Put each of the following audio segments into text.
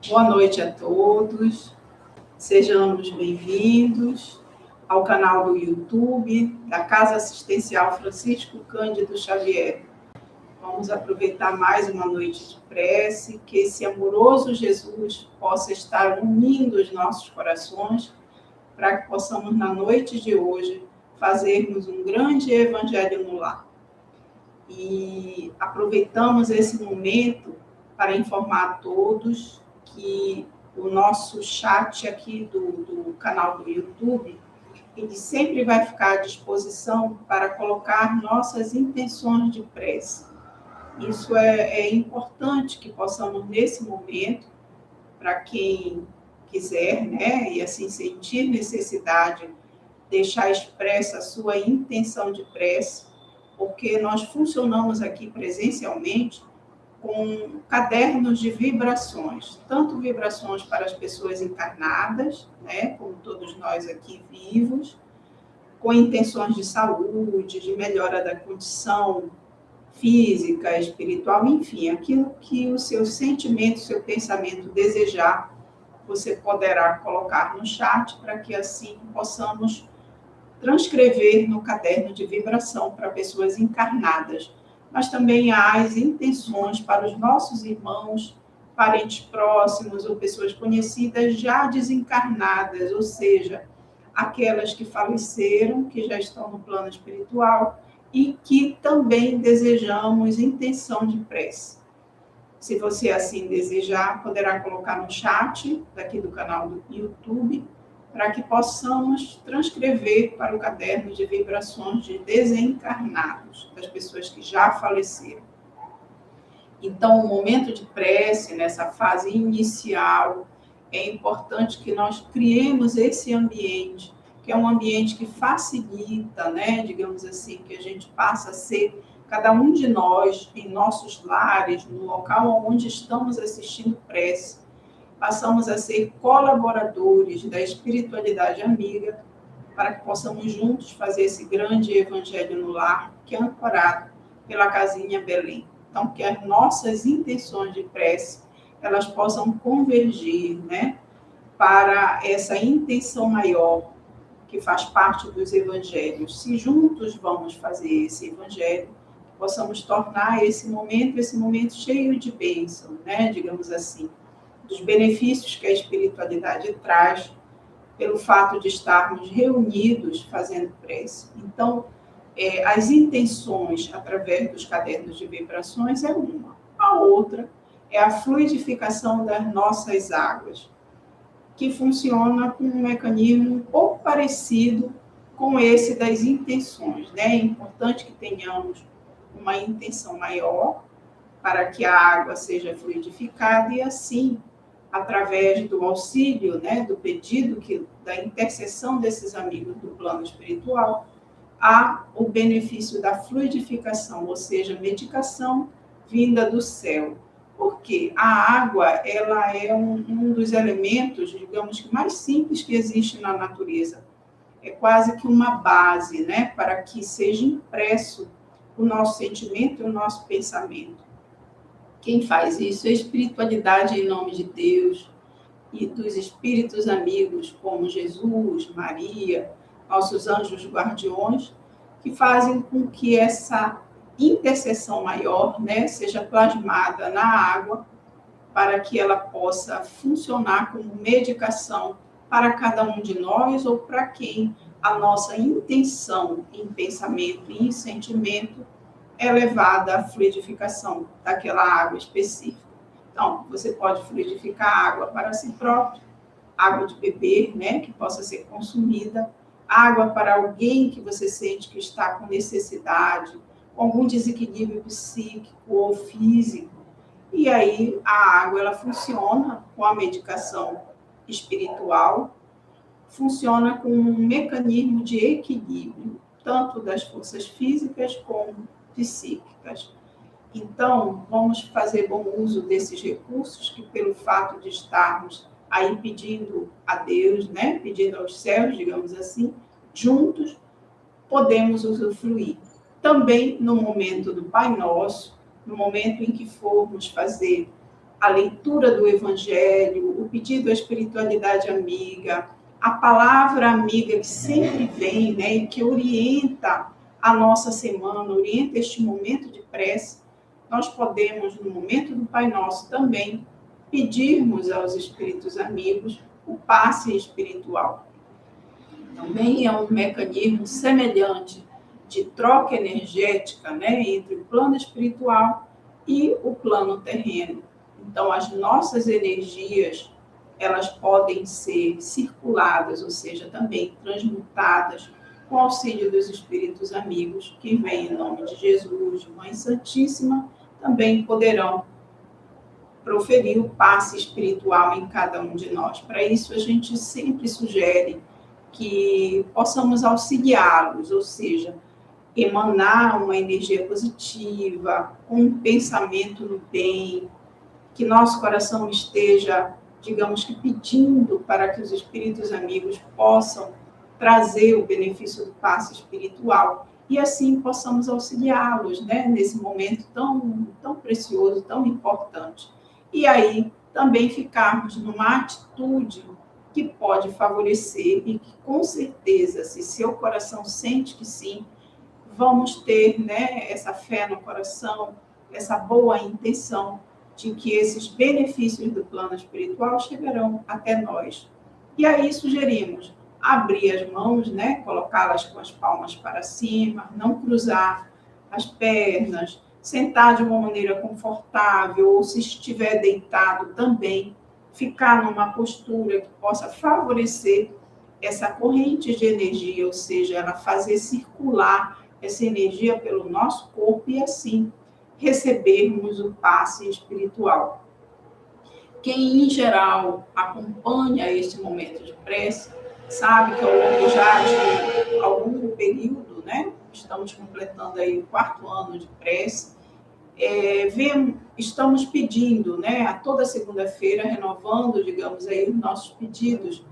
Boa noite a todos, sejamos bem-vindos ao canal do YouTube da Casa Assistencial Francisco Cândido Xavier. Vamos aproveitar mais uma noite de prece, que esse amoroso Jesus possa estar unindo os nossos corações, para que possamos, na noite de hoje, fazermos um grande evangelho no lar. E aproveitamos esse momento para informar a todos que o nosso chat aqui do canal do YouTube, ele sempre vai ficar à disposição para colocar nossas intenções de prece. Isso é importante que possamos, nesse momento, para quem quiser, né, e assim sentir necessidade, deixar expressa a sua intenção de prece, porque nós funcionamos aqui presencialmente com cadernos de vibrações, tanto vibrações para as pessoas encarnadas, né, como todos nós aqui vivos, com intenções de saúde, de melhora da condição física, espiritual, enfim, aquilo que o seu sentimento, o seu pensamento desejar, você poderá colocar no chat para que assim possamos transcrever no caderno de vibração para pessoas encarnadas. Mas também há as intenções para os nossos irmãos, parentes próximos ou pessoas conhecidas já desencarnadas, ou seja, aquelas que faleceram, que já estão no plano espiritual e que também desejamos intenção de prece. Se você assim desejar, poderá colocar no chat daqui do canal do YouTube, para que possamos transcrever para o caderno de vibrações de desencarnados, das pessoas que já faleceram. Então, o momento de prece, nessa fase inicial, é importante que nós criemos esse ambiente, que é um ambiente que facilita, né, digamos assim, que a gente passa a ser, cada um de nós, em nossos lares, no local onde estamos assistindo prece, passamos a ser colaboradores da espiritualidade amiga, para que possamos juntos fazer esse grande evangelho no lar, que é ancorado pela casinha Belém. Então, que as nossas intenções de prece, elas possam convergir, né, para essa intenção maior, que faz parte dos evangelhos. Se juntos vamos fazer esse evangelho, possamos tornar esse momento cheio de bênção, né, digamos assim, dos benefícios que a espiritualidade traz pelo fato de estarmos reunidos fazendo prece. Então, as intenções através dos cadernos de vibrações é uma. A outra é a fluidificação das nossas águas, que funciona com um mecanismo um pouco parecido com esse das intenções, né? É importante que tenhamos uma intenção maior para que a água seja fluidificada e assim, através do auxílio, né, do pedido, da intercessão desses amigos do plano espiritual, há o benefício da fluidificação, ou seja, medicação vinda do céu. Porque a água, ela é um dos elementos, digamos que mais simples que existe na natureza. É quase que uma base, né, para que seja impresso o nosso sentimento e o nosso pensamento. Quem faz isso é a espiritualidade em nome de Deus e dos espíritos amigos, como Jesus, Maria, nossos anjos guardiões, que fazem com que essa intercessão maior, né, seja plasmada na água, para que ela possa funcionar como medicação para cada um de nós ou para quem a nossa intenção em pensamento e em sentimento é levada à fluidificação daquela água específica. Então, você pode fluidificar a água para si próprio, água de beber, né, que possa ser consumida, água para alguém que você sente que está com necessidade, com algum desequilíbrio psíquico ou físico. E aí a água, ela funciona com a medicação espiritual, funciona como um mecanismo de equilíbrio, tanto das forças físicas como psíquicas. Então, vamos fazer bom uso desses recursos que, pelo fato de estarmos aí pedindo a Deus, né, pedindo aos céus, digamos assim, juntos, podemos usufruir. Também no momento do Pai Nosso, no momento em que formos fazer a leitura do Evangelho, o pedido à espiritualidade amiga, a palavra amiga que sempre vem, né, e que orienta a nossa semana, orienta este momento de prece, nós podemos, no momento do Pai Nosso também, pedirmos aos espíritos amigos o passe espiritual. Também é um mecanismo semelhante de troca energética, né, entre o plano espiritual e o plano terreno. Então, as nossas energias, elas podem ser circuladas, ou seja, também transmutadas, com auxílio dos espíritos amigos, que vêm em nome de Jesus, de Mãe Santíssima, também poderão proferir o passe espiritual em cada um de nós. Para isso, a gente sempre sugere que possamos auxiliá-los, ou seja, emanar uma energia positiva, um pensamento no bem, que nosso coração esteja, digamos que, pedindo para que os espíritos amigos possam trazer o benefício do passe espiritual e assim possamos auxiliá-los, né, nesse momento tão precioso, tão importante. E aí também ficarmos numa atitude que pode favorecer e que, com certeza, se seu coração sente que sim, vamos ter, né, essa fé no coração, essa boa intenção de que esses benefícios do plano espiritual chegarão até nós. E aí sugerimos abrir as mãos, né, colocá-las com as palmas para cima, não cruzar as pernas, sentar de uma maneira confortável, ou se estiver deitado também, ficar numa postura que possa favorecer essa corrente de energia, ou seja, ela fazer circular essa energia pelo nosso corpo e assim recebermos o passe espiritual. Quem, em geral, acompanha este momento de prece, sabe que ao longo já de algum período, né, estamos completando aí o 4º ano de prece, estamos pedindo, né, a toda segunda-feira, renovando, digamos aí, os nossos pedidos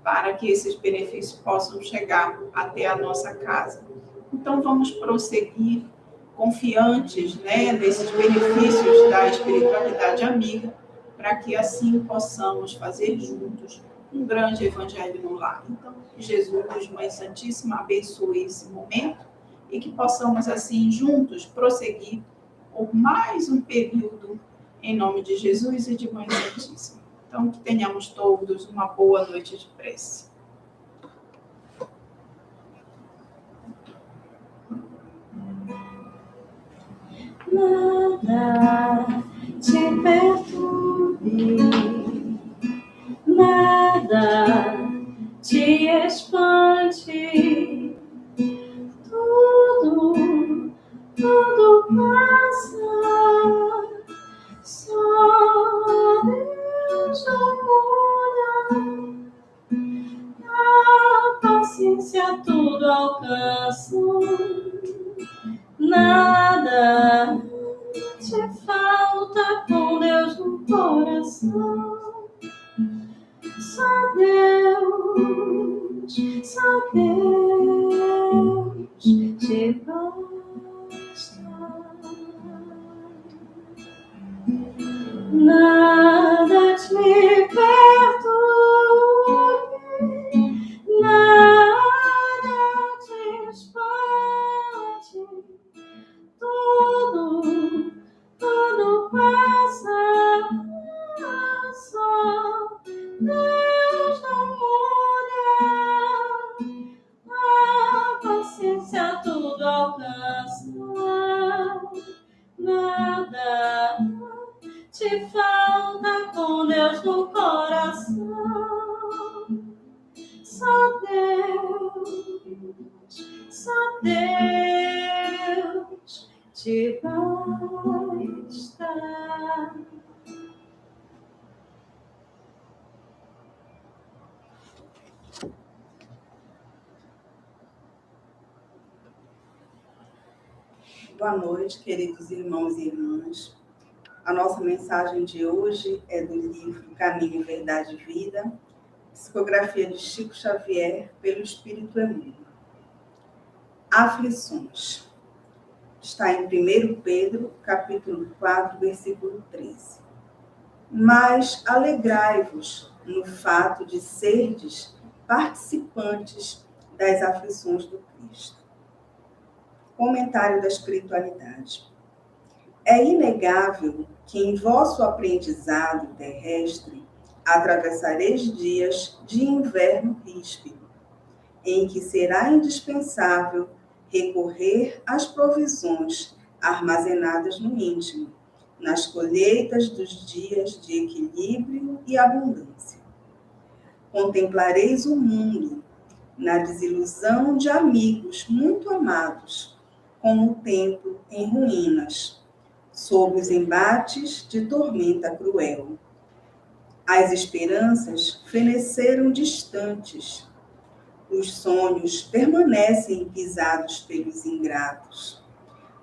para que esses benefícios possam chegar até a nossa casa. Então, vamos prosseguir confiantes, né, nesses benefícios da espiritualidade amiga, para que assim possamos fazer juntos um grande evangelho no lar. Então, que Jesus, Mãe Santíssima, abençoe esse momento e que possamos assim juntos prosseguir por mais um período em nome de Jesus e de Mãe Santíssima. Então, que tenhamos todos uma boa noite de prece. Nada te perturbe, nada te espante, tudo passa, só Deus não muda, a paciência tudo alcança. Nada te falta com Deus no coração. Só Deus te basta. Nada te perturbe, nada te espante. Tudo passa, só Deus não muda, a paciência tudo alcança, nada te falta com Deus no coração, só Deus te basta. Boa noite, queridos irmãos e irmãs. A nossa mensagem de hoje é do livro Caminho, Verdade e Vida, psicografia de Chico Xavier, pelo Espírito Emmanuel. Aflições. Está em 1 Pedro, capítulo 4, versículo 13. mas alegrai-vos no fato de serdes participantes das aflições do Cristo. Comentário da espiritualidade. É inegável que em vosso aprendizado terrestre atravessareis dias de inverno ríspido, em que será indispensável recorrer às provisões armazenadas no íntimo, nas colheitas dos dias de equilíbrio e abundância. Contemplareis o mundo na desilusão de amigos muito amados, como o templo em ruínas, sob os embates de tormenta cruel. As esperanças feneceram distantes, os sonhos permanecem pisados pelos ingratos.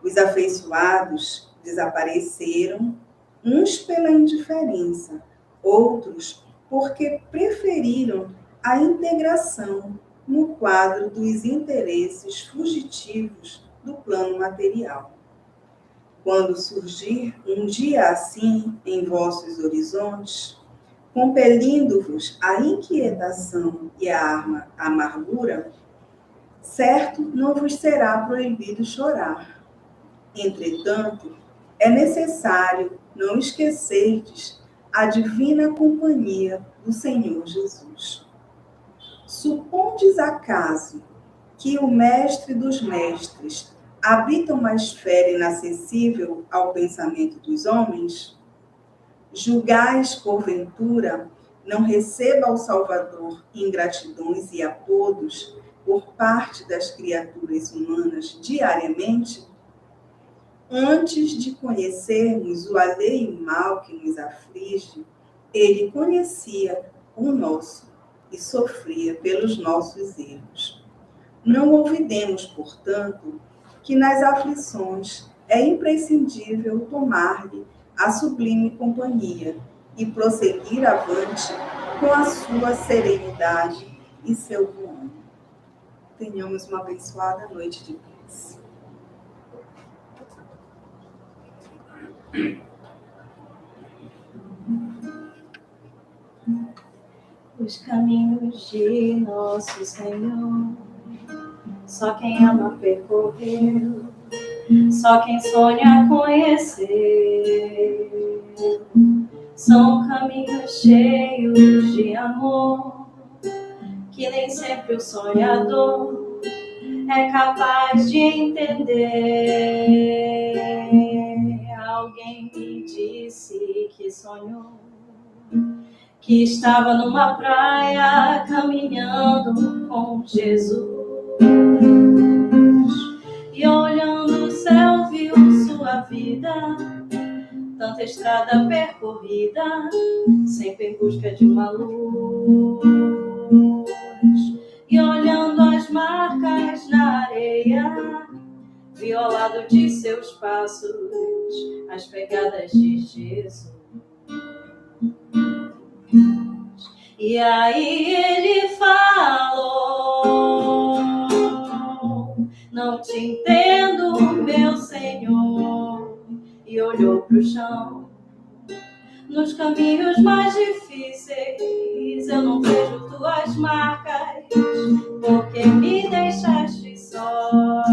Os afeiçoados desapareceram, uns pela indiferença, outros porque preferiram a integração no quadro dos interesses fugitivos do plano material. Quando surgir um dia assim em vossos horizontes, compelindo-vos à inquietação e à amargura, certo não vos será proibido chorar. Entretanto, é necessário não esquecerdes a divina companhia do Senhor Jesus. Supondes acaso que o Mestre dos Mestres habita uma esfera inacessível ao pensamento dos homens? Julgais, porventura, não receba ao Salvador ingratidões e apodos por parte das criaturas humanas diariamente? Antes de conhecermos o alheio mal que nos aflige, ele conhecia o nosso e sofria pelos nossos erros. Não olvidemos, portanto, que nas aflições é imprescindível tomar-lhe a sublime companhia e prosseguir avante com a sua serenidade e seu bom ânimo. Tenhamos uma abençoada noite de paz. Os caminhos de nosso Senhor, só quem ama percorreu, só quem sonha conhecer. São caminhos cheios de amor, que nem sempre o sonhador é capaz de entender. Alguém me disse que sonhou, que estava numa praia caminhando com Jesus, e olhando o céu viu sua vida, tanta estrada percorrida, sempre em busca de uma luz. E olhando as marcas na areia, viu ao lado de seus passos as pegadas de Jesus. E aí ele falou: não te entendo, meu Senhor. E olhou para o chão. Nos caminhos mais difíceis eu não vejo tuas marcas, porque me deixaste só.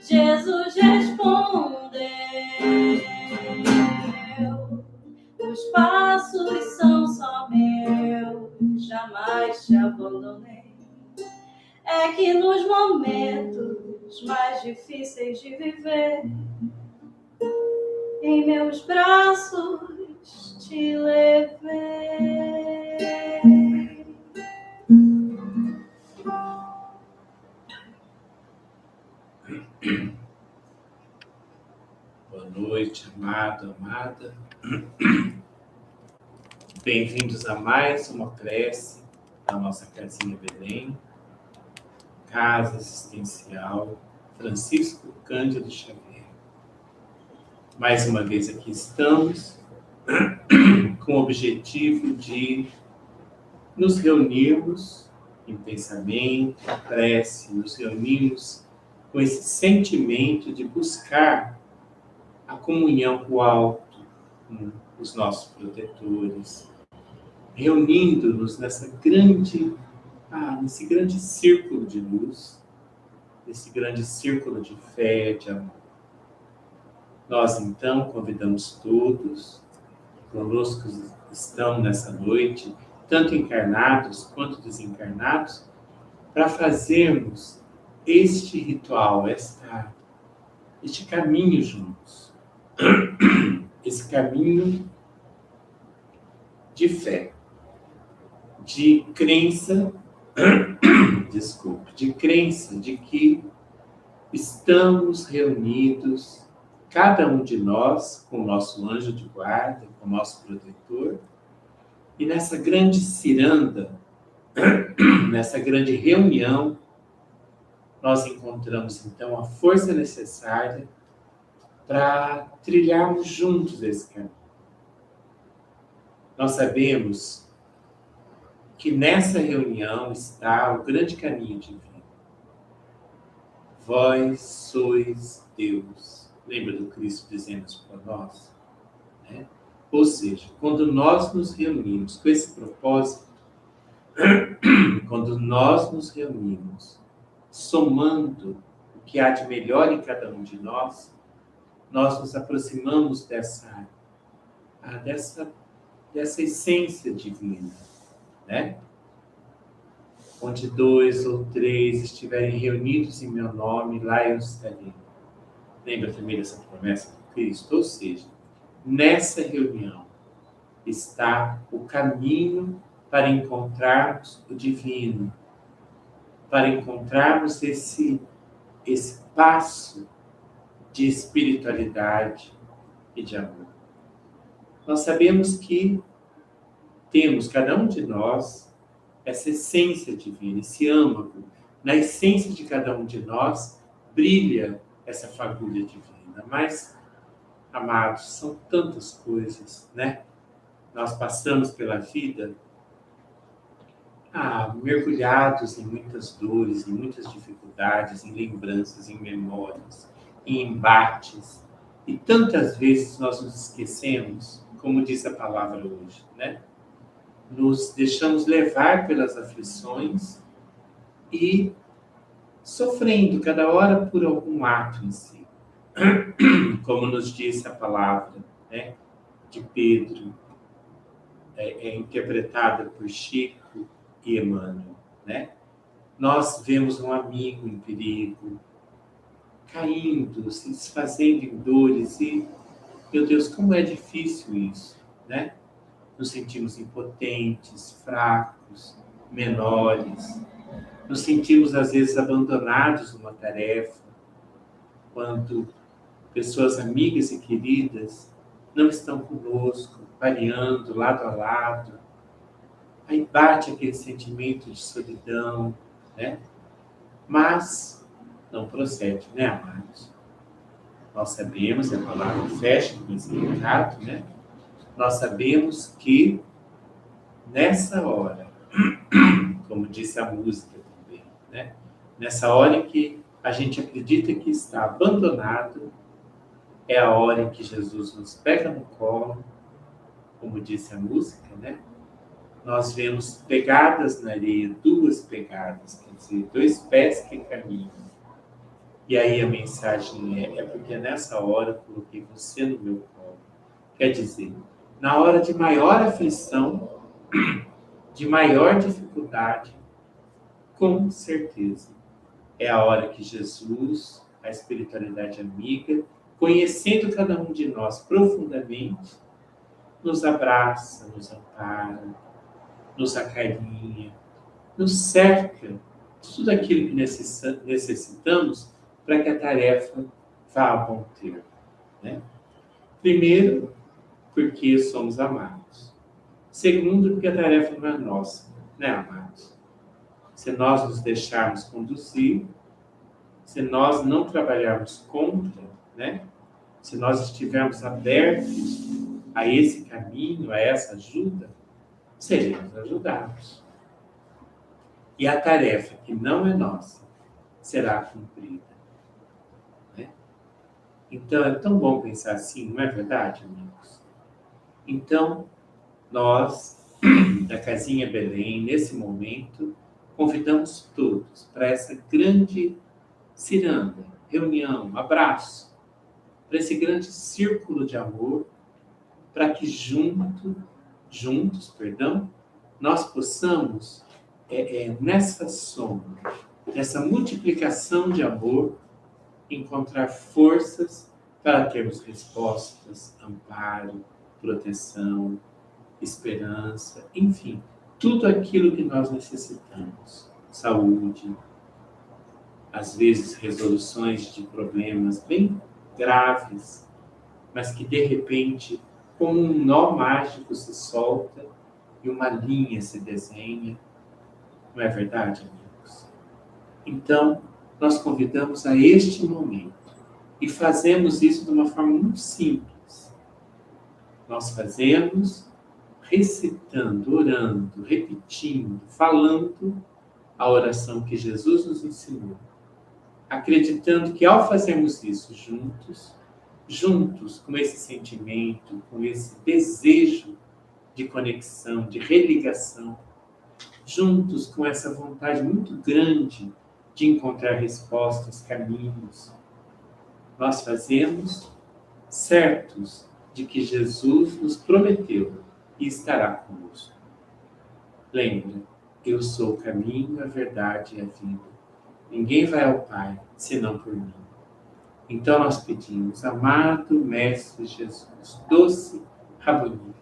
Jesus respondeu: os passos são só meus, jamais te abandonei. É que nos momentos mais difíceis de viver, em meus braços te levei. Boa noite, amado, amada. Bem-vindos a mais uma prece da nossa casinha Belém, Casa Assistencial Francisco Cândido Xavier. Mais uma vez aqui estamos com o objetivo de nos reunirmos em pensamento, em prece, nos reunirmos com esse sentimento de buscar a comunhão com o alto, com os nossos protetores, reunindo-nos nesse grande círculo de luz, nesse grande círculo de fé, de amor. Nós, então, convidamos todos, conosco estão nessa noite, tanto encarnados quanto desencarnados, para fazermos este ritual, este caminho juntos. Esse caminho de fé, de crença, de crença de que estamos reunidos, cada um de nós, com o nosso anjo de guarda, com o nosso protetor, e nessa grande ciranda, nessa grande reunião, nós encontramos então a força necessária para trilharmos juntos esse caminho. Nós sabemos que nessa reunião está o grande caminho divino. Vós sois Deus. Lembra do Cristo dizendo isso para nós? Né? Ou seja, quando nós nos reunimos com esse propósito, quando nós nos reunimos somando o que há de melhor em cada um de nós, nós nos aproximamos dessa essência divina, né? Onde 2 ou 3 estiverem reunidos em meu nome, lá eu estarei. Lembra também dessa promessa de Cristo? Ou seja, nessa reunião está o caminho para encontrarmos o divino, para encontrarmos esse passo de espiritualidade e de amor. Nós sabemos que temos, cada um de nós, essa essência divina, esse âmago. Na essência de cada um de nós brilha essa fagulha divina. Mas, amados, são tantas coisas, né? Nós passamos pela vida mergulhados em muitas dores, em muitas dificuldades, em lembranças, em memórias, em embates. E tantas vezes nós nos esquecemos, como diz a palavra hoje, né? Nos deixamos levar pelas aflições e sofrendo cada hora por algum ato em si. Como nos disse a palavra, né, de Pedro, interpretada por Chico e Emmanuel, né? Nós vemos um amigo em perigo, caindo, se desfazendo em dores e, meu Deus, como é difícil isso, né? Nos sentimos impotentes, fracos, menores. Nos sentimos, às vezes, abandonados numa tarefa, quando pessoas amigas e queridas não estão conosco, variando lado a lado. Aí bate aquele sentimento de solidão, né? Mas não procede, né, amados? Nós sabemos, a palavra fecha com esse recado, né? Nós sabemos que nessa hora, como disse a música também, né? Nessa hora em que a gente acredita que está abandonado, é a hora em que Jesus nos pega no colo, como disse a música, né? Nós vemos pegadas na areia, 2 pegadas, quer dizer, 2 pés que caminham. E aí a mensagem é porque nessa hora eu coloquei você no meu colo. Quer dizer, na hora de maior aflição, de maior dificuldade, com certeza, é a hora que Jesus, a espiritualidade amiga, conhecendo cada um de nós profundamente, nos abraça, nos ampara, nos acarinha, nos cerca de tudo aquilo que necessitamos para que a tarefa vá a bom termo, né? Primeiro, porque somos amados. Segundo, porque a tarefa não é nossa, né, amados? Se nós nos deixarmos conduzir, se nós não trabalharmos contra, né? Se nós estivermos abertos a esse caminho, a essa ajuda, seremos ajudados. E a tarefa que não é nossa será cumprida. Né? Então, é tão bom pensar assim, não é verdade, amigos? Então, nós, da Casinha Belém, nesse momento, convidamos todos para essa grande ciranda, reunião, abraço, para esse grande círculo de amor, para que juntos, nós possamos, nessa soma, nessa multiplicação de amor, encontrar forças para termos respostas, amparo, proteção, esperança, enfim, tudo aquilo que nós necessitamos. Saúde, às vezes resoluções de problemas bem graves, mas que de repente, como um nó mágico se solta e uma linha se desenha. Não é verdade, amigos? Então, nós convidamos a este momento e fazemos isso de uma forma muito simples. Nós fazemos recitando, orando, repetindo, falando a oração que Jesus nos ensinou, acreditando que ao fazermos isso juntos com esse sentimento, com esse desejo de conexão, de religação, juntos com essa vontade muito grande de encontrar respostas, caminhos, nós fazemos certos de que Jesus nos prometeu e estará conosco. Lembra, eu sou o caminho, a verdade e a vida. Ninguém vai ao Pai senão por mim. Então nós pedimos, amado Mestre Jesus, doce Rabboni,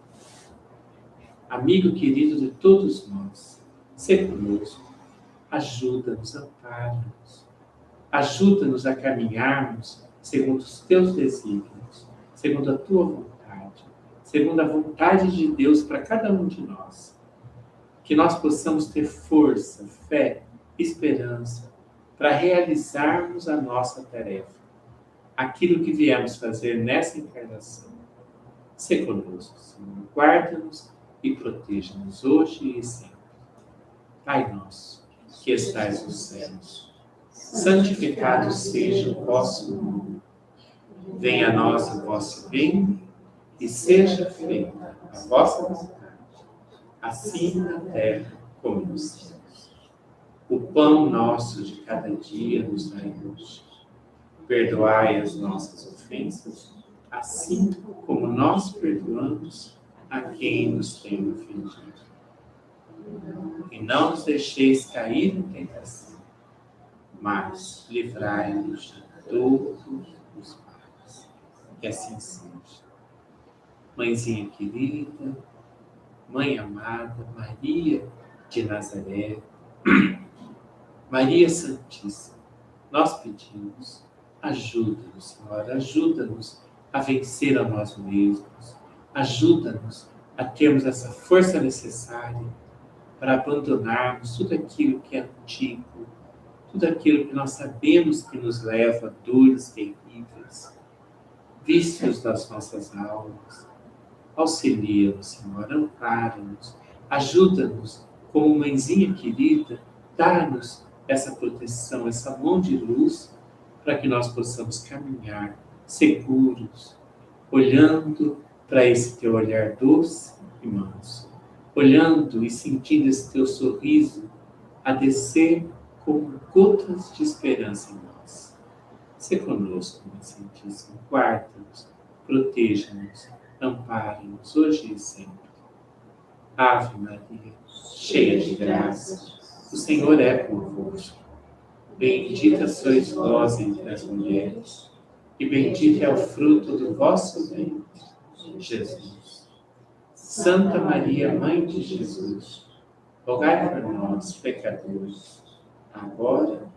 amigo querido de todos nós, sê conosco, ajuda-nos, ampara-nos, ajuda-nos a caminharmos segundo os teus desígnios, segundo a tua vontade, segundo a vontade de Deus para cada um de nós. Que nós possamos ter força, fé, esperança para realizarmos a nossa tarefa, aquilo que viemos fazer nessa encarnação. Sê conosco, Senhor, guarda-nos e proteja-nos hoje e sempre. Pai nosso, que estais nos céus, santificado seja o vosso nome. Venha a nós o vosso reino e seja feita a vossa vontade, assim na terra como nos céus. O pão nosso de cada dia nos dai hoje. Perdoai as nossas ofensas, assim como nós perdoamos a quem nos tem ofendido. E não nos deixeis cair em tentação, mas livrai-nos de todos os males. Que assim seja. Mãezinha querida, Mãe amada, Maria de Nazaré, Maria Santíssima, nós pedimos, ajuda-nos, Senhora, ajuda-nos a vencer a nós mesmos, ajuda-nos a termos essa força necessária para abandonarmos tudo aquilo que é antigo, tudo aquilo que nós sabemos que nos leva a dores terríveis, vícios das nossas almas. Auxilia-nos, Senhor, ampara-nos, ajuda-nos, como mãezinha querida, dá-nos essa proteção, essa mão de luz, para que nós possamos caminhar seguros, olhando para esse teu olhar doce e manso, olhando e sentindo esse teu sorriso a descer como gotas de esperança em nós. Sê conosco, Mãe Santíssima, guarda-nos, proteja-nos, ampare-nos hoje e sempre. Ave Maria, cheia de graça, o Senhor é convosco. Bendita sois vós entre as mulheres, e bendito é o fruto do vosso ventre, Jesus. Santa Maria, Mãe de Jesus, rogai por nós, pecadores, agora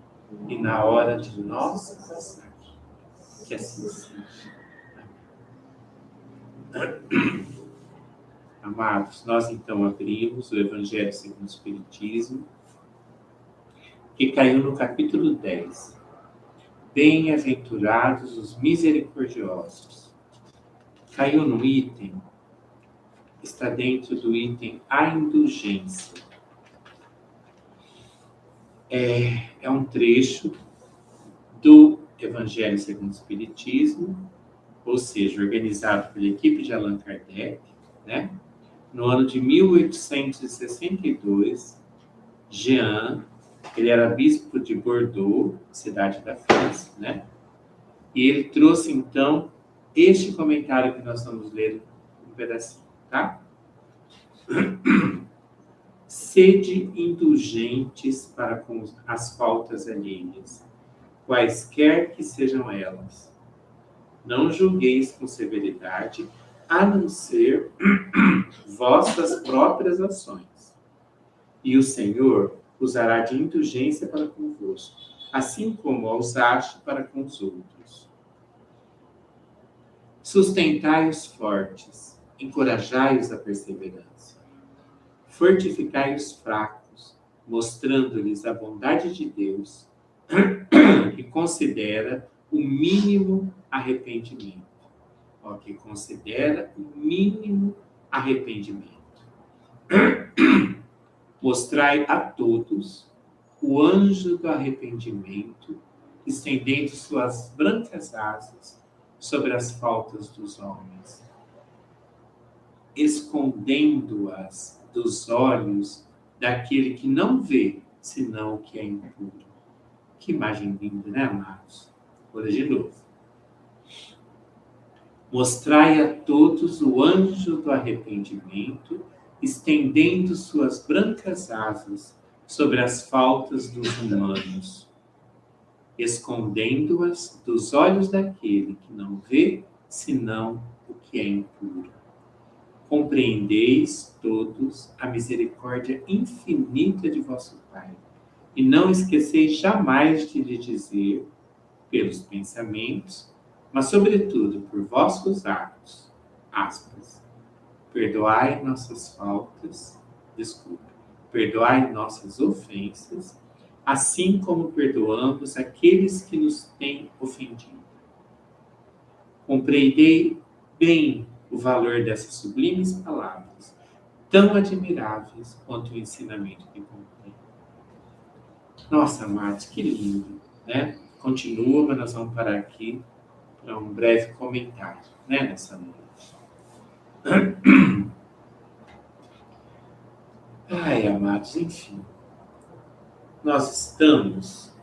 e na hora de nossa passagem. Que assim seja. Amados, nós então abrimos o Evangelho segundo o Espiritismo, que caiu no capítulo 10. Bem-aventurados os misericordiosos. Caiu no item, está dentro do item a indulgência. É um trecho do Evangelho segundo o Espiritismo, ou seja, organizado pela equipe de Allan Kardec, né? No ano de 1862, Jean, ele era bispo de Bordeaux, cidade da França, né? E ele trouxe, então, este comentário que nós vamos ler um pedacinho, tá? Sede indulgentes para com as faltas alheias, quaisquer que sejam elas. Não julgueis com severidade, a não ser vossas próprias ações. E o Senhor usará de indulgência para convosco, assim como a usaste para com os outros. Sustentai os fortes, encorajai-os à perseverança. Fortificai os fracos, mostrando-lhes a bondade de Deus, que considera o mínimo arrependimento. Que considera o mínimo arrependimento. Mostrai a todos o anjo do arrependimento, estendendo suas brancas asas sobre as faltas dos homens, escondendo-as dos olhos daquele que não vê, senão o que é impuro. Que imagem linda, né, amados? Vou ler de novo. Mostrai a todos o anjo do arrependimento, estendendo suas brancas asas sobre as faltas dos humanos, escondendo-as dos olhos daquele que não vê, senão o que é impuro. Compreendeis todos a misericórdia infinita de vosso Pai, e não esqueceis jamais de lhe dizer, pelos pensamentos, mas sobretudo por vossos atos, aspas, perdoai nossas faltas, perdoai nossas ofensas, assim como perdoamos aqueles que nos têm ofendido. Compreendei bem o valor dessas sublimes palavras, tão admiráveis quanto o ensinamento que contém. Nossa, amados, que lindo, né? Continua, mas nós vamos parar aqui para um breve comentário, né, nessa noite. Ai, amados, enfim. Nós estamos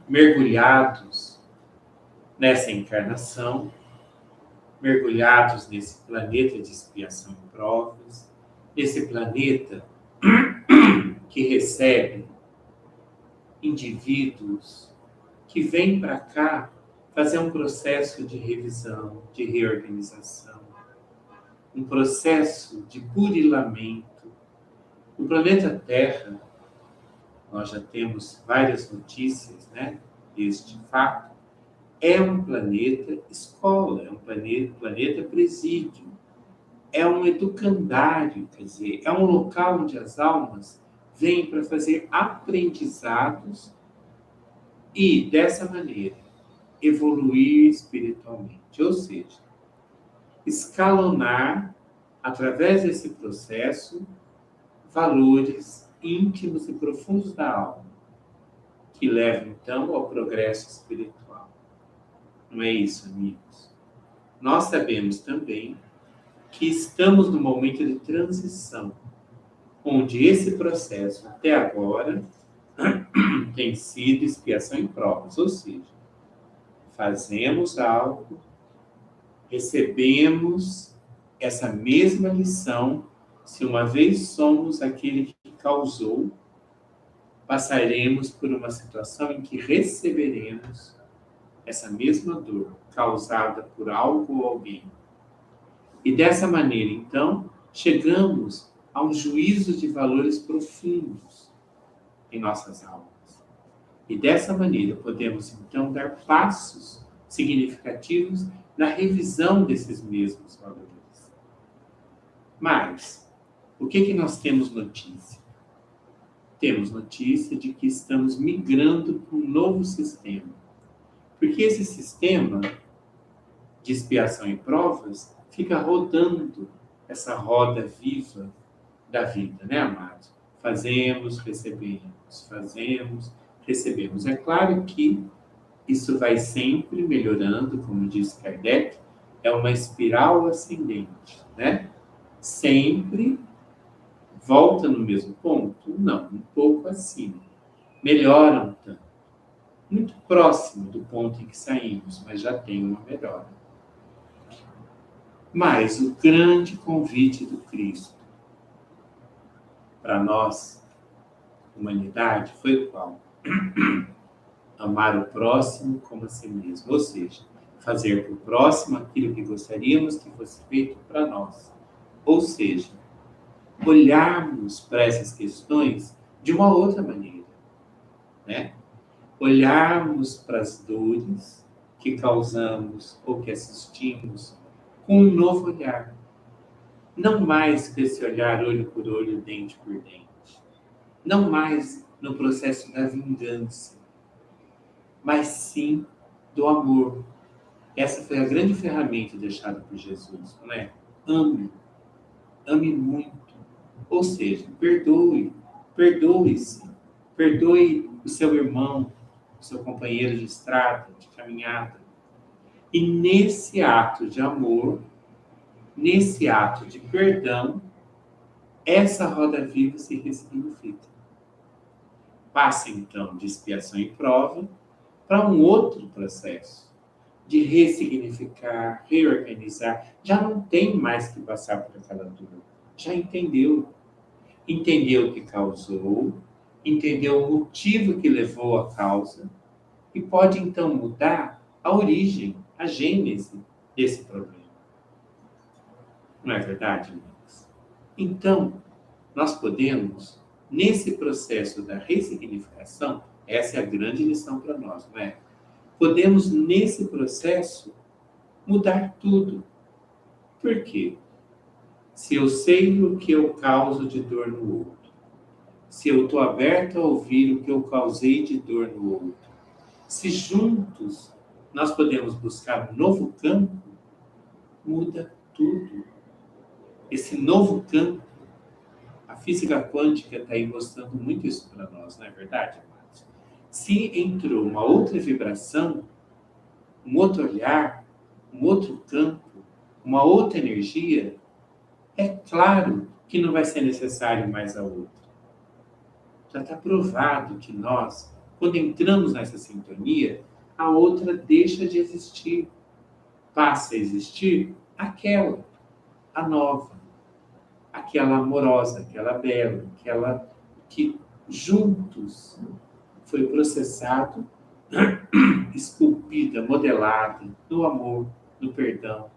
mergulhados nessa encarnação, mergulhados nesse planeta de expiação e provas, nesse planeta que recebe indivíduos que vêm para cá fazer um processo de revisão, de reorganização, um processo de burilamento. O planeta Terra, nós já temos várias notícias, né, deste fato, é um planeta escola, é um planeta presídio, é um educandário, quer dizer, é um local onde as almas vêm para fazer aprendizados e, dessa maneira, evoluir espiritualmente, ou seja, escalonar, através desse processo, valores íntimos e profundos da alma, que levam, então, ao progresso espiritual. Não é isso, amigos? Nós sabemos também que estamos num momento de transição, onde esse processo, até agora, tem sido expiação e provas, ou seja, fazemos algo, recebemos essa mesma lição, se uma vez somos aquele que causou, passaremos por uma situação em que receberemos essa mesma dor causada por algo ou alguém. E dessa maneira, então, chegamos a um juízo de valores profundos em nossas almas. E dessa maneira podemos, então, dar passos significativos na revisão desses mesmos valores. Mas, o que nós temos notícia? Temos notícia de que estamos migrando para um novo sistema. Porque esse sistema de expiação e provas fica rodando essa roda viva da vida, né, amados? Fazemos, recebemos, fazemos, recebemos. É claro que isso vai sempre melhorando, como diz Kardec, é uma espiral ascendente, né? sempre volta no mesmo ponto? Não, um pouco acima. Melhora um tanto. Muito próximo do ponto em que saímos, mas já tem uma melhora. Mas o grande convite do Cristo para nós, humanidade, foi qual? Amar o próximo como a si mesmo. Ou seja, fazer para o próximo aquilo que gostaríamos que fosse feito para nós. Ou seja, olharmos para essas questões de uma outra maneira, né? Olharmos para as dores que causamos ou que assistimos com um novo olhar. Não mais com esse olhar olho por olho, dente por dente. Não mais no processo da vingança, mas sim do amor. Essa foi a grande ferramenta deixada por Jesus, não é? Ame. Ame muito. Ou seja, perdoe. Perdoe-se. Perdoe o seu irmão, o seu companheiro de estrada, de caminhada. E nesse ato de amor, nesse ato de perdão, essa roda viva se ressignifica. Passa, então, de expiação e prova para um outro processo de ressignificar, reorganizar. Já não tem mais que passar por aquela dor. Já entendeu. Entendeu o que causou, entendeu o motivo que levou à causa e pode, então, mudar a origem, a gênese desse problema. Não é verdade, amigos? Então, nós podemos, nesse processo da ressignificação, essa é a grande lição para nós, não é? Podemos, nesse processo, mudar tudo. Por quê? Se eu sei o que eu causo de dor no outro, se eu estou aberto a ouvir o que eu causei de dor no outro, se juntos nós podemos buscar um novo campo, muda tudo. Esse novo campo, a física quântica está aí mostrando muito isso para nós, não é verdade, amados? Se entrou uma outra vibração, um outro olhar, um outro campo, uma outra energia, é claro que não vai ser necessário mais a outra. Já está provado que nós, quando entramos nessa sintonia, a outra deixa de existir. Passa a existir aquela, a nova, aquela amorosa, aquela bela, aquela que juntos foi processado, esculpida, modelada no amor, no perdão.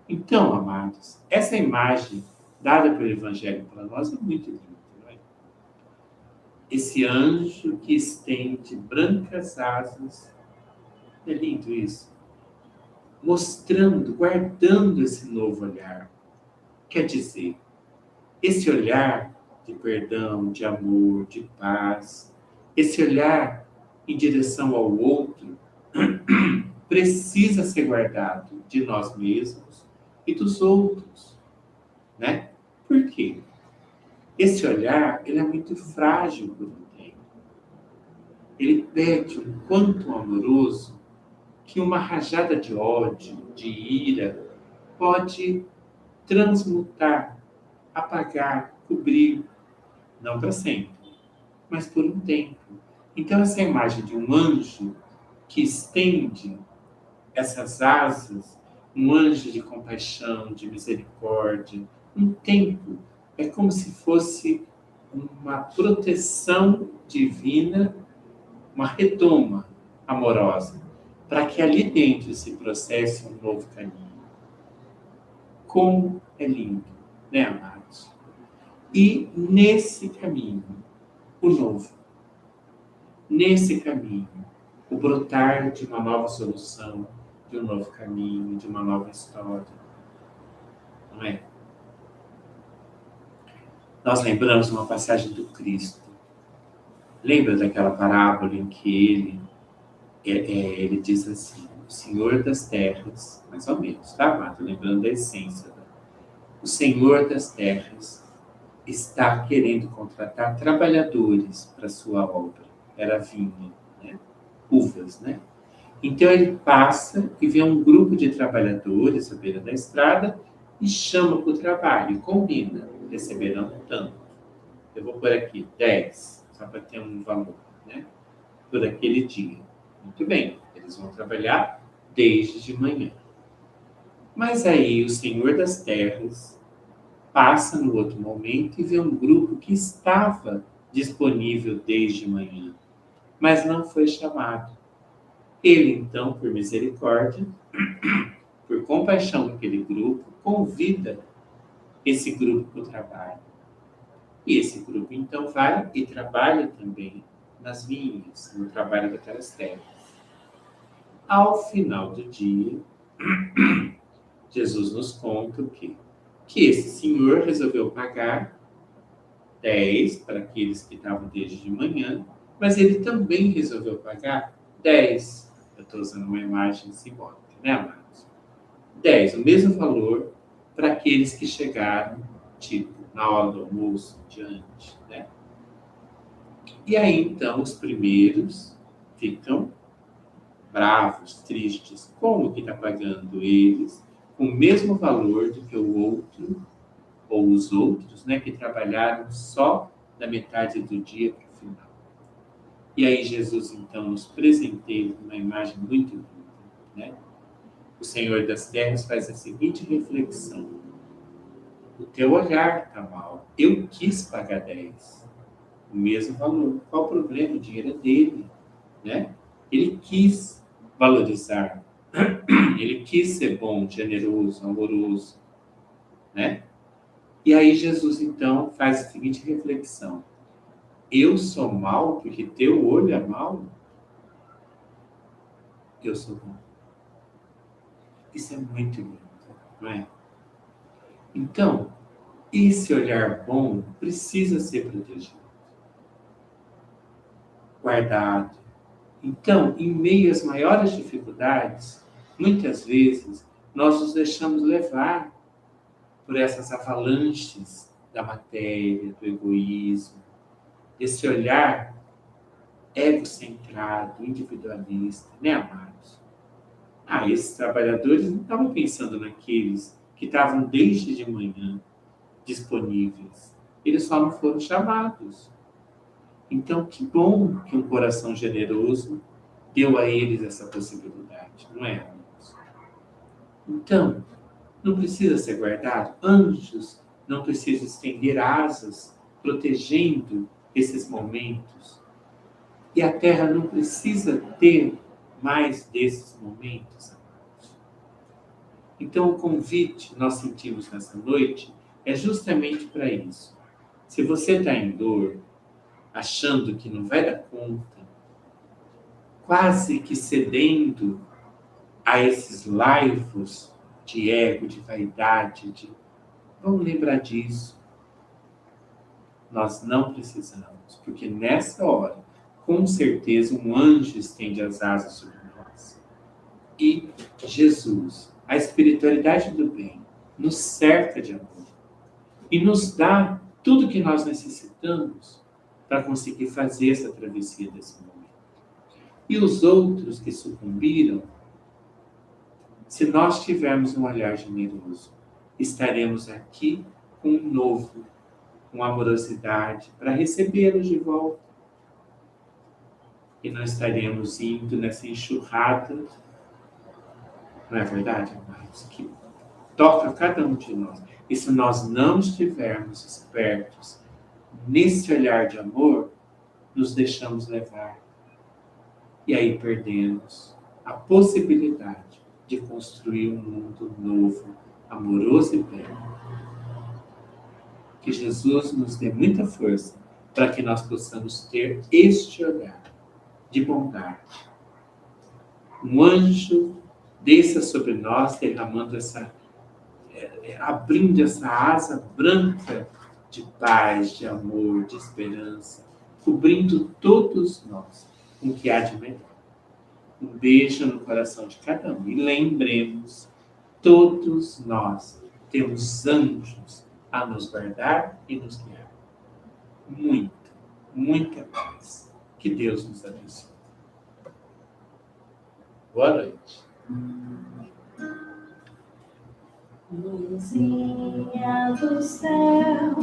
Então, amados, essa imagem dada pelo Evangelho para nós é muito linda, não é? Esse anjo que estende brancas asas, é lindo isso, mostrando, guardando esse novo olhar. Quer dizer, esse olhar de perdão, de amor, de paz, esse olhar em direção ao outro, precisa ser guardado de nós mesmos e dos outros, né? Por quê? Esse olhar, ele é muito frágil por um tempo. Ele pede um quanto amoroso que uma rajada de ódio, de ira, pode transmutar, apagar, cobrir, não para sempre, mas por um tempo. Então, essa imagem de um anjo que estende essas asas, um anjo de compaixão, de misericórdia, um tempo, é como se fosse uma proteção divina, uma redoma amorosa, para que ali dentro se processe um novo caminho. Como é lindo, né, amados? E nesse caminho, o novo. Nesse caminho, o brotar de uma nova solução, de um novo caminho, de uma nova história. Não é? Nós lembramos uma passagem do Cristo. Lembra daquela parábola em que ele diz assim, o Senhor das terras, mais ou menos, tá, amado? Lembrando da essência. O Senhor das terras está querendo contratar trabalhadores para sua obra. Era a vinha, né? Uvas, né? Então ele passa e vê um grupo de trabalhadores à beira da estrada e chama para o trabalho, e combina, receberão tanto. Eu vou pôr aqui 10, só para ter um valor, né? Por aquele dia. Muito bem, eles vão trabalhar desde de manhã. Mas aí o Senhor das Terras passa no outro momento e vê um grupo que estava disponível desde manhã, mas não foi chamado. Ele, então, por misericórdia, por compaixão daquele grupo, convida esse grupo para o trabalho. E esse grupo, então, vai e trabalha também nas vinhas, no trabalho daquelas terras. Ao final do dia, Jesus nos conta o quê? Que esse senhor resolveu pagar 10 para aqueles que estavam desde de manhã, mas ele também resolveu pagar 10. Eu estou usando uma imagem simbólica, né, amados? 10, o mesmo valor para aqueles que chegaram, tipo, na hora do almoço, diante, né? E aí, então, os primeiros ficam bravos, tristes. Como que está pagando eles com o mesmo valor do que o outro, ou os outros, né, que trabalharam só da metade do dia para o final? E aí Jesus, então, nos presenteia com uma imagem muito linda, né? O Senhor das Terras faz a seguinte reflexão: o teu olhar está mal. Eu quis pagar 10, o mesmo valor. Qual o problema? O dinheiro é dele, né? Ele quis valorizar, ele quis ser bom, generoso, amoroso, né? E aí Jesus, então, faz a seguinte reflexão: eu sou mal porque teu olho é mau? Eu sou bom. Isso é muito lindo, não é? Então, esse olhar bom precisa ser protegido, guardado. Então, em meio às maiores dificuldades, muitas vezes nós nos deixamos levar por essas avalanches da matéria, do egoísmo, esse olhar egocentrado, individualista, né, amados? Esses trabalhadores não estavam pensando naqueles que estavam desde de manhã disponíveis. Eles só não foram chamados. Então, que bom que um coração generoso deu a eles essa possibilidade, não é, amigos? Então, não precisa ser guardado. Anjos não precisam estender asas, protegendo esses momentos. E a Terra não precisa ter mais desses momentos, amados. Então, o convite que nós sentimos nessa noite é justamente para isso. Se você está em dor, achando que não vai dar conta, quase que cedendo a esses laivos de ego, de vaidade, vamos lembrar disso. Nós não precisamos, porque nessa hora, com certeza, um anjo estende as asas sobre nós. E Jesus, a espiritualidade do bem, nos cerca de amor e nos dá tudo o que nós necessitamos para conseguir fazer essa travessia desse momento. E os outros que sucumbiram, se nós tivermos um olhar generoso, estaremos aqui com um novo, com amorosidade, para recebê-los de volta. E nós estaremos indo nessa enxurrada, não é verdade, amados? Que toca cada um de nós. E se nós não estivermos espertos nesse olhar de amor, nos deixamos levar. E aí perdemos a possibilidade de construir um mundo novo, amoroso e pleno. Que Jesus nos dê muita força para que nós possamos ter este olhar de bondade. Um anjo desça sobre nós, derramando abrindo essa asa branca de paz, de amor, de esperança, cobrindo todos nós com o que há de melhor. Um beijo no coração de cada um. E lembremos, todos nós temos anjos a nos guardar e nos guiar. Muita paz. Que Deus nos abençoe. Boa noite. Mãezinha do céu,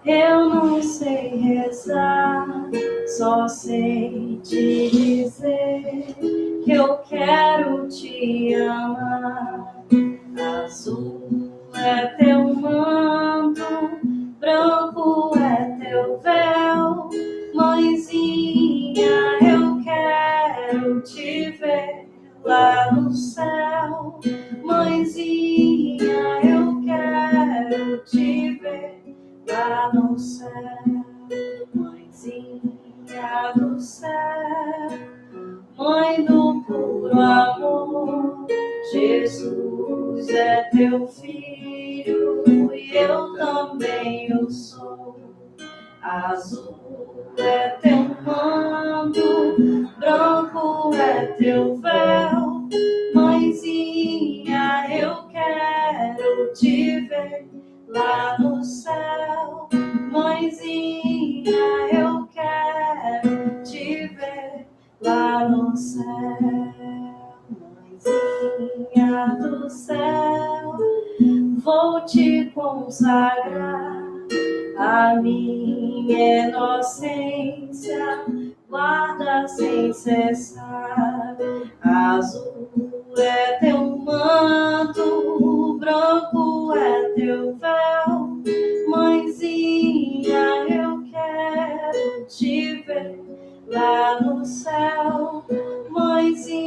eu não sei rezar, só sei te dizer que eu quero te amar. Azul é teu manto, branco é teu véu. Mãezinha, eu quero te ver lá no céu. Mãezinha, eu quero te ver lá no céu. Mãezinha do céu, mãe do puro amor, Jesus é teu filho e eu também o sou. Azul é teu manto, branco é teu véu. Mãezinha, eu quero te ver lá no céu. Mãezinha, eu quero te ver lá no céu. Mãezinha do céu, vou te consagrar a minha inocência, guarda sem cessar. Azul é teu manto, branco é teu véu. Mãezinha, eu quero te ver lá no céu. Mãezinha,